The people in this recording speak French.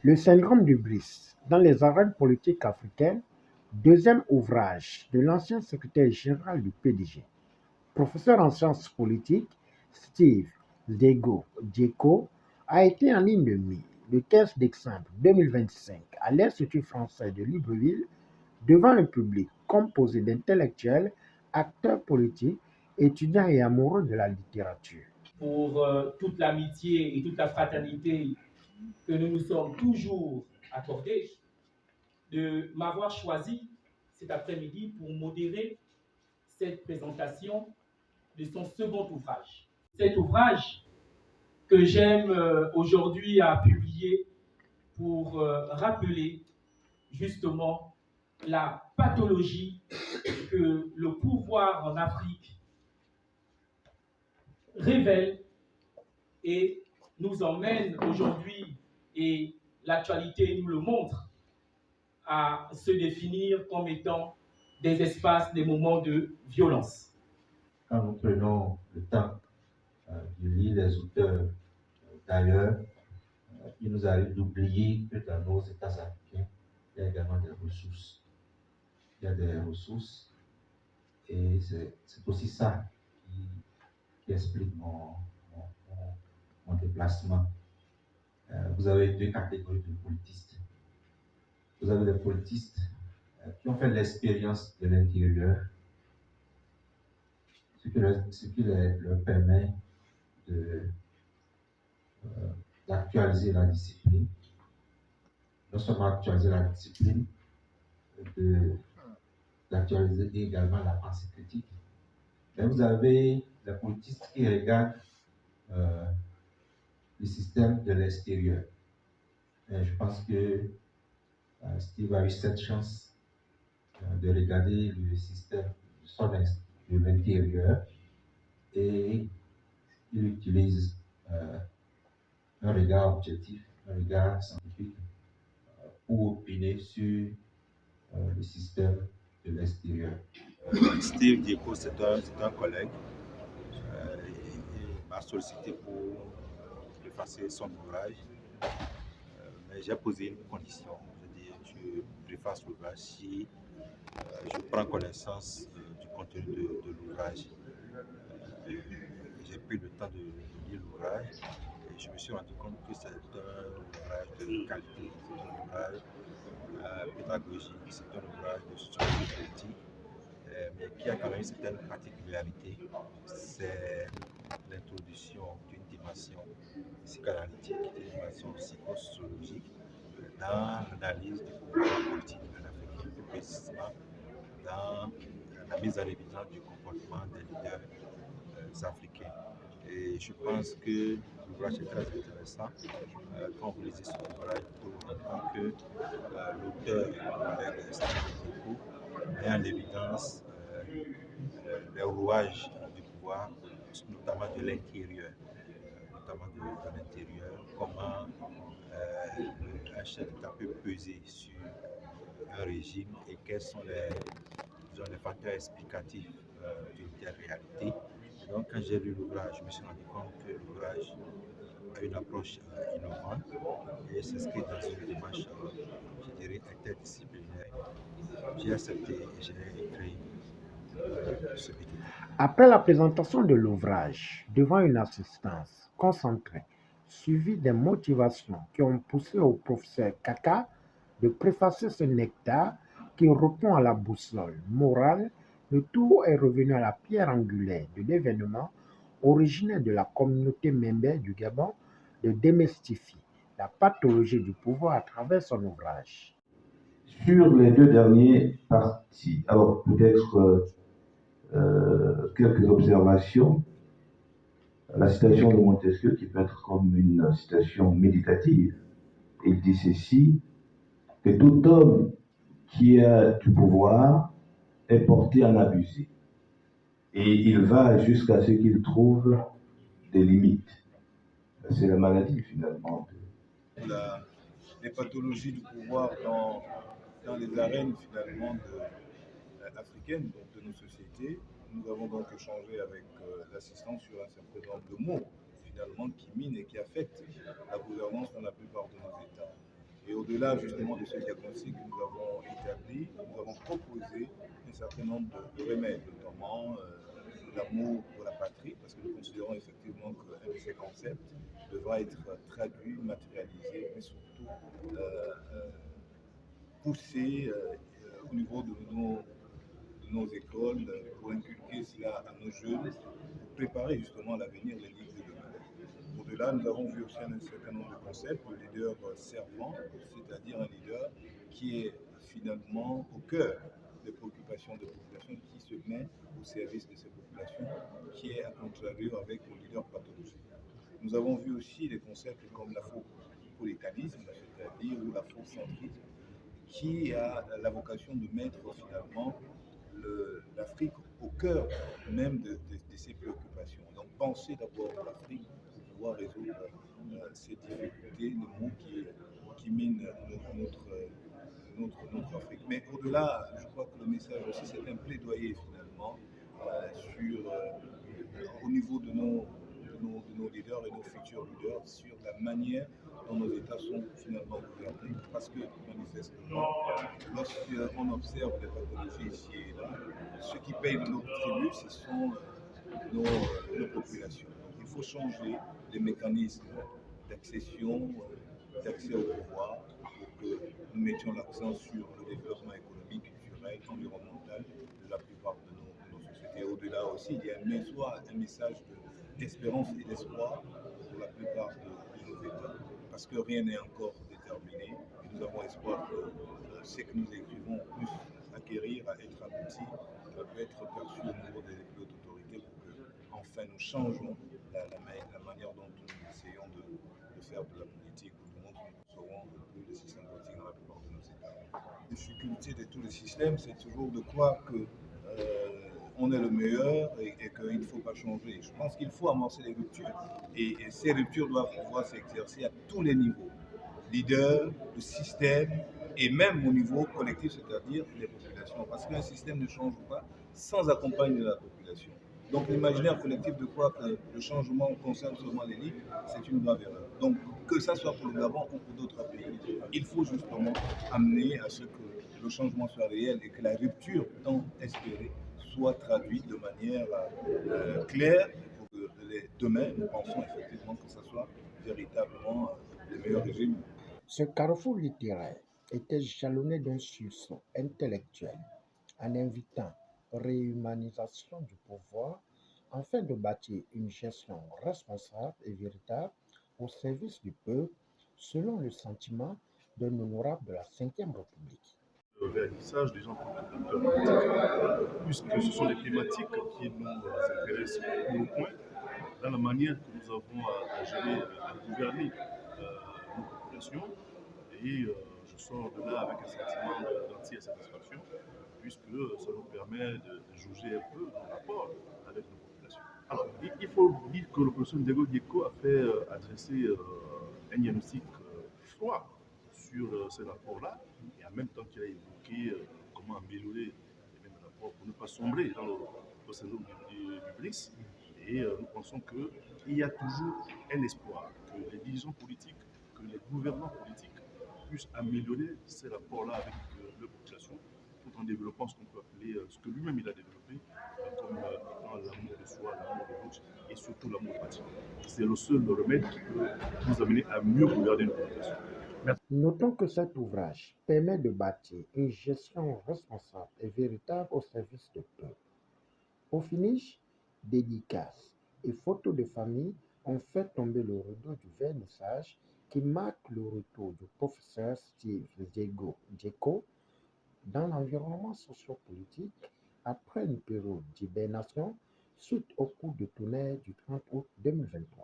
Le syndrome du Brice dans les arènes politiques africaines, deuxième ouvrage de l'ancien secrétaire général du PDG. Professeur en sciences politiques, Steve Dieko a été en ligne de mire le 15 décembre 2025 à l'Institut français de Libreville devant le public composé d'intellectuels, acteurs politiques, étudiants et amoureux de la littérature. Pour toute l'amitié et toute la fraternité que nous nous sommes toujours accordés, de m'avoir choisi cet après-midi pour modérer cette présentation de son second ouvrage. Cet ouvrage que j'aime aujourd'hui à publier pour rappeler justement la pathologie que le pouvoir en Afrique révèle et nous emmène aujourd'hui, et l'actualité nous le montre, à se définir comme étant des espaces, des moments de violence. Quand nous prenons le temps de lire les auteurs d'ailleurs, il nous arrive d'oublier que dans nos États africains, il y a également des ressources. Il y a des ressources et c'est aussi ça qui explique mon déplacement. Vous avez deux catégories de politistes. Vous avez les politistes qui ont fait l'expérience de l'intérieur, ce qui leur permet d'actualiser la discipline, non seulement actualiser la discipline, d'actualiser également la pensée critique. Mais vous avez les politistes qui regardent le système de l'extérieur. Et je pense que Steve a eu cette chance de regarder le système de l'intérieur et il utilise un regard objectif, un regard scientifique pour opiner sur le système de l'extérieur. Steve Dieko, c'est un collègue. Il m'a sollicité pour préfacer son ouvrage. Mais j'ai posé une condition. Je dis, je préface l'ouvrage si je prends connaissance du contenu de l'ouvrage. J'ai pris le temps de lire l'ouvrage et je me suis rendu compte que c'est un ouvrage de qualité, c'est un ouvrage pédagogique, c'est un ouvrage de sociologie politique, mais qui a quand même une certaine particularité. C'est l'introduction d'une dimension psychanalytique, d'une dimension psychosociologique dans l'analyse du pouvoir politique en Afrique, plus précisément dans la mise en évidence du comportement des leaders africains. Et je pense que l'ouvrage est très intéressant. Quand vous lisez ce ouvrage, vous vous rendez compte que l'auteur, met en évidence les rouages du pouvoir, notamment de l'intérieur. Comment un chef d'État peut peser sur un régime et quels sont les facteurs explicatifs d'une telle réalité. Et donc, quand j'ai lu l'ouvrage, je me suis rendu compte que l'ouvrage a une approche innovante et s'inscrit dans une démarche, je dirais, interdisciplinaire. J'ai accepté et j'ai écrit ce petit. Après la présentation de l'ouvrage devant une assistance concentrée, suivie des motivations qui ont poussé au professeur Kaka de préfacer ce nectar qui répond à la boussole morale, le tout est revenu à la pierre angulaire de l'événement originaire de la communauté Membe du Gabon de démystifier la pathologie du pouvoir à travers son ouvrage. Sur les deux dernières parties, alors peut-être quelques observations. La citation de Montesquieu qui peut être comme une citation méditative. Il dit ceci, que tout homme qui a du pouvoir est porté à en abuser. Et il va jusqu'à ce qu'il trouve des limites. C'est la maladie finalement. Les pathologies du pouvoir dans les arènes finalement africaines, donc de nos sociétés. Nous avons donc échangé avec l'assistant sur un certain nombre de mots finalement qui minent et qui affectent la gouvernance dans la plupart de nos États. Et au-delà justement de ce diagnostic que nous avons établi, nous avons proposé un certain nombre de remèdes, notamment l'amour pour la patrie, parce que nous considérons effectivement qu'un de ces concepts devra être traduit, matérialisé, mais surtout poussé au niveau de nos écoles pour inculquer cela à nos jeunes, pour préparer justement l'avenir, les ligues de demain. Au-delà, nous avons vu aussi un certain nombre de concepts, le leader servant, c'est-à-dire un leader qui est finalement au cœur des préoccupations des populations, qui se met au service de ces populations, qui est à contrario avec le leader pathologique. Nous avons vu aussi des concepts comme l'afro-politanisme, c'est-à-dire ou l'afrocentrisme, qui a la vocation de mettre finalement l'Afrique au cœur même de ses préoccupations. Donc penser d'abord l'Afrique pour pouvoir résoudre ces difficultés, les maux qui minent notre Afrique. Mais au-delà, je crois que le message aussi, c'est un plaidoyer finalement au niveau de nos leaders et nos futurs leaders sur la manière dont nos États sont finalement gouvernés. Parce que, manifestement, lorsqu'on observe les pathologies ici et là, ceux qui payent notre tribut, ce sont nos populations. Donc, il faut changer les mécanismes d'accession, d'accès au pouvoir, pour que nous mettions l'accent sur le développement économique, culturel, environnemental de la plupart de nos sociétés. Au-delà aussi, il y a un message d'espérance et d'espoir pour la plupart de nos États, parce que rien n'est encore déterminé et nous avons espoir que ce que nous écrivons puisse acquérir à être abouti, peut être perçu au niveau des plus hautes autorités pour que enfin nous changeons la manière dont nous essayons de faire de la politique, ou du moins nous serons plus le système politique dans la plupart de nos États. La difficulté de tous les systèmes, c'est toujours de croire que on est le meilleur et qu'il ne faut pas changer. Je pense qu'il faut amorcer les ruptures et ces ruptures doivent pouvoir s'exercer à tous les niveaux. Leader, le système et même au niveau collectif, c'est-à-dire les populations. Parce qu'un système ne change pas sans accompagner la population. Donc l'imaginaire collectif de croire que le changement concerne seulement l'élite, c'est une grave erreur. Donc que ça soit pour le Gabon ou pour d'autres pays, il faut justement amener à ce que le changement soit réel et que la rupture tant espérée soit traduite de manière claire pour que demain, nous pensons effectivement que ce soit véritablement le meilleur régime. Ce carrefour littéraire était jalonné d'un sursaut intellectuel en invitant réhumanisation du pouvoir afin de bâtir une gestion responsable et véritable au service du peuple selon le sentiment d'un honorable de la Ve République. Le vernissage des gens politiques, puisque ce sont des thématiques qui nous intéressent au point dans la manière que nous avons à gérer, à gouverner nos populations. Et je sors de là avec un sentiment d'entière satisfaction, puisque ça nous permet de juger un peu nos rapports avec nos populations. Alors, il faut dire que le professeur Diego Dieko a fait adresser un diagnostic froid sur ces rapports-là, et en même temps qu'il a évoqué comment améliorer les mêmes rapports pour ne pas sombrer dans le syndrome du BRICS. Et nous pensons qu'il y a toujours un espoir que les dirigeants politiques, que les gouvernants politiques puissent améliorer ces rapports-là avec leur population, tout en développant ce qu'on peut appeler, ce que lui-même il a développé, comme l'amour de soi, l'amour de l'autre, et surtout l'amour de patrie. C'est le seul remède qui peut nous amener à mieux gouverner nos populations. Notons que cet ouvrage permet de bâtir une gestion responsable et véritable au service du peuple. Au finish, dédicaces et photos de famille ont fait tomber le rideau du vernissage qui marque le retour du professeur Steve Dieko dans l'environnement sociopolitique après une période d'hibernation suite au coup de tonnerre du 30 août 2023.